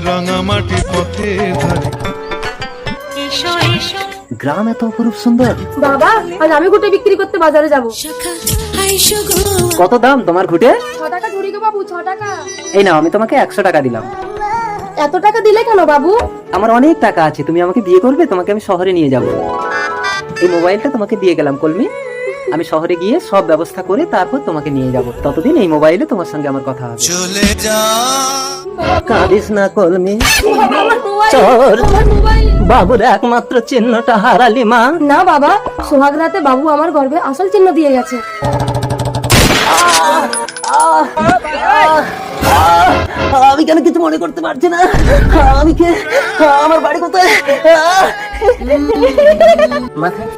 রাঙামাটি পথের ধারে। গ্রাম এত অপরূপ সুন্দর। বাবা, আজ আমি ঘুটে বিক্রি করতে বাজারে যাব। কত দাম তোমার ঘুটে? 6 টাকা ঝুড়ি গো বাবু, 6 টাকা। এই নাও, আমি তোমাকে 100 টাকা দিলাম। এত টাকা দিলে কেন বাবু? আমার অনেক টাকা আছে, তুমি আমাকে বিয়ে করবে? তোমাকে আমি শহরে নিয়ে যাব। এই মোবাইলটা তোমাকে দিয়ে গেলাম কলমি, আমি শহরে গিয়ে সব ব্যবস্থা করে তারপর তোমাকে নিয়ে যাব। ততদিন এই মোবাইলে তোমার সঙ্গে আমার কথা হবে। চলে যা কাঁদিস না কলমি, আমার মোবাইল, চোর আমার মোবাইল। বাবুর একমাত্র চিহ্নটা হারালি মা। না বাবা, সোহাগ রাতে বাবু আমার গর্ভে আসল চিহ্ন দিয়ে গেছে। আমি কেন কিছু মনে করতে পারছি না? আমি কে? আমার বাড়ি কোথায়?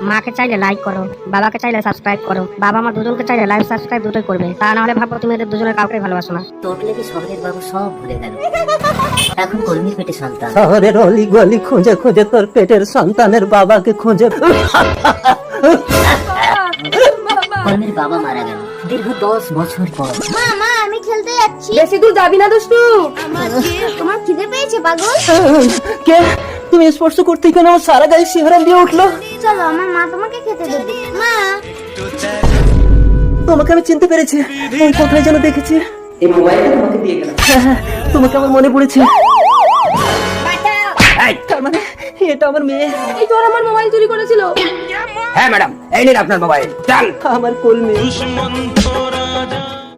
মাকে চাইলে লাইক করো, বাবাকে চাইলে সাবস্ক্রাইব করো। বাবা মা দুজনকে চাইলে লাইক সাবস্ক্রাইব দুটোই করবে। তা না হলে ভাবো তুমি এদের দুজনের কাউকে ভালোবাসো না। তোকে কি শহরের বাবু সব ভুলে গেল, এখন কর্মীর পেটে সন্তান। শহরের অলি গলি খুঁজে খুঁজে তোর পেটের সন্তানের বাবাকে খুঁজে। কর্মীর বাবা মারা গেল দীর্ঘ 10 বছর পর। মা আমি খেলতে যাচ্ছি। বেশি দূর যাবি না দুষ্টু। তোমার খিদে পেয়েছে পাগল? কে তুমি? স্পর্শ করতেই কেন আমার সারা গায়ে শিহরণ দিয়ে উঠলো। চলো আমার মা তোমাকে খেতে দেবে। মা তোমাকে আমি চিনতে পেরেছি, এই কোথায় যেন দেখেছি। এই মোবাইলটা তোমাকে দিয়ে গেলাম। হ্যাঁ, তোমাকে আমার মনে পড়েছে। এই, তার মানে এটা আমার মেয়ে। এই তোর আমার মোবাইল চুরি করেছিল। হ্যাঁ ম্যাডাম, এই নিন আপনার মোবাইল। চল আমার কলমি। দুশ্মন তোর